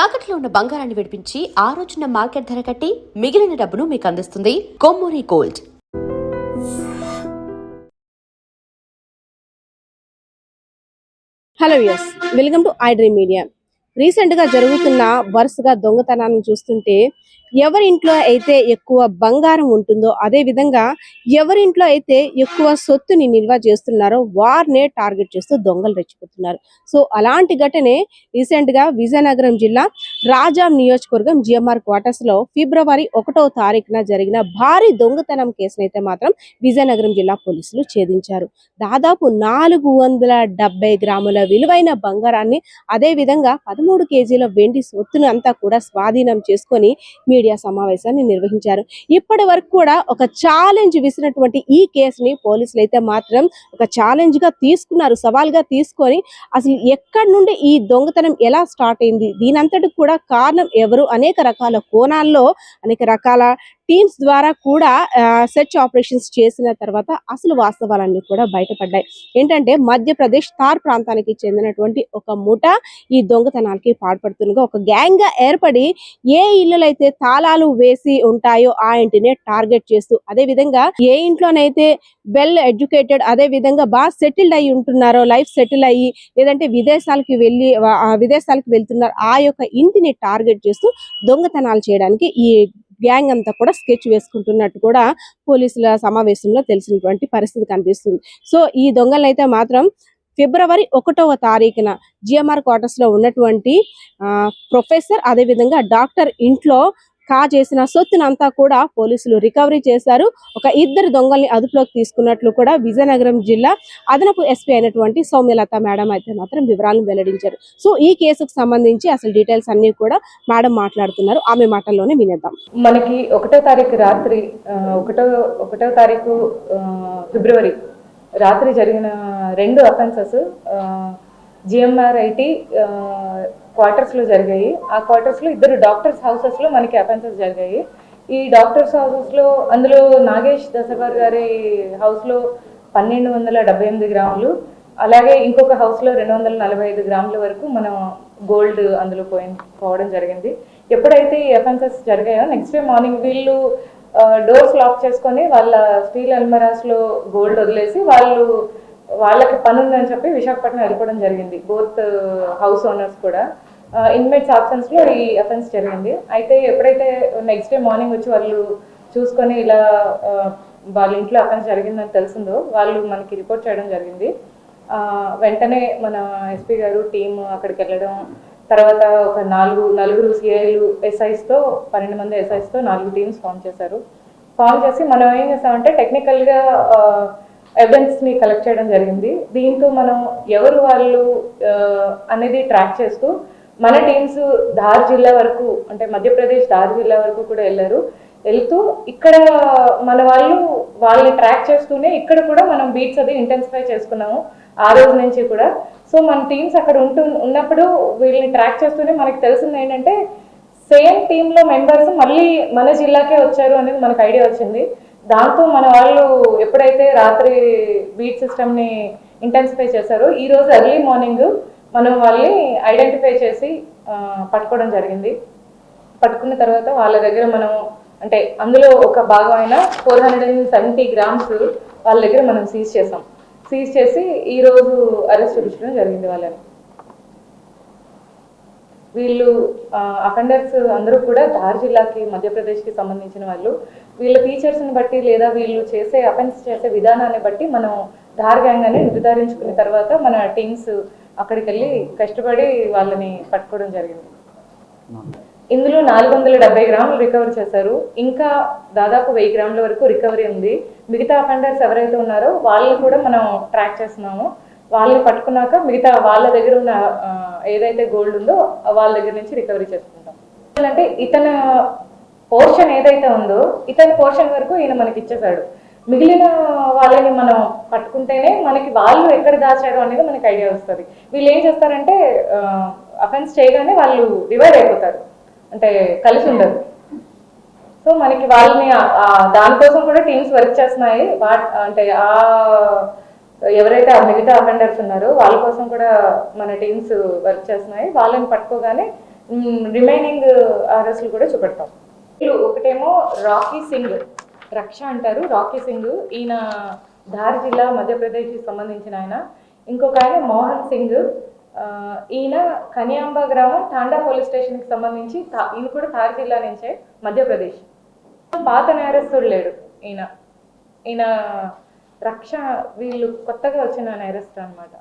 తాకట్లో ఉన్న బంగారాన్ని విడిపించి ఆ రోజున మార్కెట్ ధర కట్టి మిగిలిన డబ్బును మీకు అందిస్తుంది Kommuri gold. Hello viewers, welcome to I dream media. రీసెంట్గా జరుగుతున్న వరుసగా దొంగతనాన్ని చూస్తుంటే ఎవరింట్లో అయితే ఎక్కువ బంగారం ఉంటుందో, అదే విధంగా ఎవరింట్లో అయితే ఎక్కువ సొత్తుని నిల్వ చేస్తున్నారో వారినే టార్గెట్ చేస్తూ దొంగలు రెచ్చిపోతున్నారు. సో అలాంటి ఘటనే రీసెంట్గా విజయనగరం జిల్లా రాజాం నియోజకవర్గం జిఎంఆర్ క్వార్టర్స్లో ఫిబ్రవరి 1వ తారీఖున జరిగిన భారీ దొంగతనం కేసునైతే మాత్రం విజయనగరం జిల్లా పోలీసులు ఛేదించారు. దాదాపు 470 గ్రాముల విలువైన బంగారాన్ని, అదే విధంగా 13 కేజీల వెండి సొత్తును అంతా కూడా స్వాధీనం చేసుకొని మీడియా సమావేశాన్ని నిర్వహించారు. ఇప్పటి వరకు కూడా ఒక ఛాలెంజ్ విసినటువంటి ఈ కేసుని పోలీసులు అయితే మాత్రం ఒక ఛాలెంజ్ గా తీసుకున్నారు, సవాల్గా తీసుకొని అసలు ఎక్కడి నుండి ఈ దొంగతనం ఎలా స్టార్ట్ అయింది, దీనంతటి కూడా కారణం ఎవరు, అనేక రకాల కోణాల్లో అనేక రకాల టీమ్స్ ద్వారా కూడా సెర్చ్ ఆపరేషన్స్ చేసిన తర్వాత అసలు వాస్తవాలన్నీ కూడా బయటపడ్డాయి. ఏంటంటే మధ్యప్రదేశ్ తార్ ప్రాంతానికి చెందినటువంటి ఒక ముఠా ఈ దొంగతనాలకి పాల్పడుతుండగా ఒక గ్యాంగ్ గా ఏర్పడి ఏ ఇళ్ళలైతే తాళాలు వేసి ఉంటాయో ఆ ఇంటినే టార్గెట్ చేస్తూ, అదే విధంగా ఏ ఇంట్లోనైతే వెల్ ఎడ్యుకేటెడ్, అదే విధంగా బాగా సెటిల్డ్ అయి ఉంటున్నారో, లైఫ్ సెటిల్ అయ్యి లేదంటే విదేశాలకు వెళ్తున్నారు, ఆ యొక్క ఇంటిని టార్గెట్ చేస్తూ దొంగతనాలు చేయడానికి ఈ గ్యాంగ్ అంతా కూడా స్కెచ్ వేసుకుంటున్నట్టు కూడా పోలీసుల సమావేశంలో తెలిసినటువంటి పరిస్థితి కనిపిస్తుంది. సో ఈ దొంగలైతే మాత్రం ఫిబ్రవరి 1వ తారీఖున జిఎంఆర్ క్వార్టర్స్ లో ఉన్నటువంటి ప్రొఫెసర్, అదే విధంగా డాక్టర్ ఇంట్లో చేసిన సొత్తునంతా కూడా పోలీసులు రికవరీ చేశారు. ఒక 2 దొంగల్ని అదుపులోకి తీసుకున్నట్లు కూడా విజయనగరం జిల్లా అదనపు ఎస్పీ అయినటువంటి సౌమ్యలత మేడం అయితే మాత్రం వివరాలను వెల్లడించారు. సో ఈ కేసుకు సంబంధించి అసలు డీటెయిల్స్ అన్ని కూడా మేడం మాట్లాడుతున్నారు, ఆమె మాటల్లోనే వినేద్దాం. మనకి 1వ తారీఖు రాత్రి 1వ తారీఖు ఫిబ్రవరి రాత్రి జరిగిన 2 అఫెన్సెస్ జిఎంఆర్ ఐటీ క్వార్టర్స్లో జరిగాయి. ఆ క్వార్టర్స్లో 2 డాక్టర్స్ హౌసెస్లో మనకి అఫెన్సెస్ జరిగాయి. ఈ డాక్టర్స్ హౌసెస్లో అందులో నాగేష్ దసగార్ గారి హౌస్లో 1278 గ్రాములు, అలాగే ఇంకొక హౌస్లో 245 గ్రాముల వరకు మనం గోల్డ్ అందులో పోవడం జరిగింది. ఎప్పుడైతే ఈ అఫెన్సెస్ జరిగాయో నెక్స్ట్ డే మార్నింగ్ వీళ్ళు డోర్స్ లాక్ చేసుకొని వాళ్ళ స్టీల్ అల్మరాస్లో గోల్డ్ వదిలేసి వాళ్ళకి పని ఉందని చెప్పి విశాఖపట్నం వెళ్ళిపోవడం జరిగింది. బోత్ హౌస్ ఓనర్స్ కూడా ఇన్మేట్స్ ఆబ్సెన్స్లో ఈ అఫెన్స్ జరిగింది. అయితే ఎప్పుడైతే నెక్స్ట్ డే మార్నింగ్ వచ్చి వాళ్ళు చూసుకొని ఇలా వాళ్ళ ఇంట్లో అఫెన్స్ జరిగిందని తెలిసిందో వాళ్ళు మనకి రిపోర్ట్ చేయడం జరిగింది. వెంటనే మన ఎస్పీ గారు టీం అక్కడికి వెళ్ళడం, తర్వాత ఒక నలుగురు సిఐలు ఎస్ఐస్తో 12 మంది ఎస్ఐస్తో 4 టీమ్స్ ఫామ్ చేసి మనం ఏం చేస్తామంటే టెక్నికల్గా ఎవిడెన్స్ని కలెక్ట్ చేయడం జరిగింది. దీంతో మనం ఎవరు వాళ్ళు అనేది ట్రాక్ చేస్తూ మన టీమ్స్ ధార్ జిల్లా వరకు, అంటే మధ్యప్రదేశ్ ధార్ జిల్లా వరకు కూడా వెళ్తూ ఇక్కడ మన వాళ్ళని ట్రాక్ చేస్తూనే ఇక్కడ కూడా మనం బీట్స్ అది ఇంటెన్సిఫై చేసుకున్నాము ఆ రోజు నుంచి కూడా. సో మన టీమ్స్ అక్కడ ఉన్నప్పుడు వీళ్ళని ట్రాక్ చేస్తూనే మనకి తెలిసింది ఏంటంటే సేమ్ టీంలో మెంబర్స్ మళ్ళీ మన జిల్లాకే వచ్చారు అనేది మనకు ఐడియా వచ్చింది. దాంతో మన వాళ్ళు ఎప్పుడైతే రాత్రి బీట్ సిస్టమ్ని ఇంటెన్సిఫై చేశారో ఈ రోజు ఎర్లీ మార్నింగ్ మనం వాళ్ళని ఐడెంటిఫై చేసి పట్టుకోవడం జరిగింది. పట్టుకున్న తర్వాత వాళ్ళ దగ్గర మనం అంటే అందులో ఒక భాగమైన 470 గ్రామ్స్ వాళ్ళ దగ్గర మనం సీజ్ చేసి ఈరోజు అరెస్ట్ చూపించడం జరిగింది వాళ్ళని. వీళ్ళు అఫెండర్స్ అందరూ కూడా ధార్ జిల్లాకి మధ్యప్రదేశ్కి సంబంధించిన వాళ్ళు. వీళ్ళ ఫీచర్స్ని బట్టి లేదా వీళ్ళు అఫెన్స్ చేసే విధానాన్ని బట్టి మనం ధార్ గ్యాంగ్ అని నిర్ధారించుకున్న తర్వాత మన టీమ్స్ అక్కడికి వెళ్ళి కష్టపడి వాళ్ళని పట్టుకోవడం జరిగింది. ఇందులో 470 గ్రాములు రికవర్ చేశారు. ఇంకా దాదాపు 1000 గ్రాముల వరకు రికవరీ ఉంది. మిగతా అఫెండర్స్ ఎవరైతే ఉన్నారో వాళ్ళని కూడా మనం ట్రాక్ చేస్తున్నాము. వాళ్ళని పట్టుకున్నాక మిగతా వాళ్ళ దగ్గర ఉన్న ఏదైతే గోల్డ్ ఉందో వాళ్ళ దగ్గర నుంచి రికవరీ చేసుకుంటాం. అంటే ఇతని పోర్షన్ ఏదైతే ఉందో ఇతని పోర్షన్ వరకు ఈయన మనకి ఇచ్చేసాడు. మిగిలిన వాళ్ళని మనం పట్టుకుంటేనే మనకి వాళ్ళు ఎక్కడ దాచారు అనేది మనకి ఐడియా వస్తుంది. వీళ్ళు ఏం చేస్తారంటే అఫెన్స్ చేయగానే వాళ్ళు డివైడ్ అయిపోతారు, అంటే కలిసి ఉండదు. సో మనకి వాళ్ళని దానికోసం కూడా టీమ్స్ వర్క్ చేస్తున్నాయి. అంటే ఎవరైతే మిగతా అఫెండర్స్ ఉన్నారో వాళ్ళ కోసం కూడా మన టీమ్స్ వర్క్ చేస్తున్నాయి. వాళ్ళని పట్టుకోగానే రిమైనింగ్ అరెస్టులు కూడా చూపెడతాం. ఒకటేమో రాకీ సింగ్, రక్ష అంటారు, రాకీ సింగ్, ఈయన ధార్ జిల్లా మధ్యప్రదేశ్కి సంబంధించిన ఆయన. ఇంకొక ఆయన మోహన్ సింగ్, ఈయన కనియాంబా గ్రామం టాండా పోలీస్ స్టేషన్కి సంబంధించి, ఈయన కూడా ధార్ జిల్లా నుంచే, మధ్యప్రదేశ్. పాత నేరస్తుడు లేడు ఈయన రక్ష, వీళ్ళు కొత్తగా వచ్చిన నేరస్తుడు అనమాట.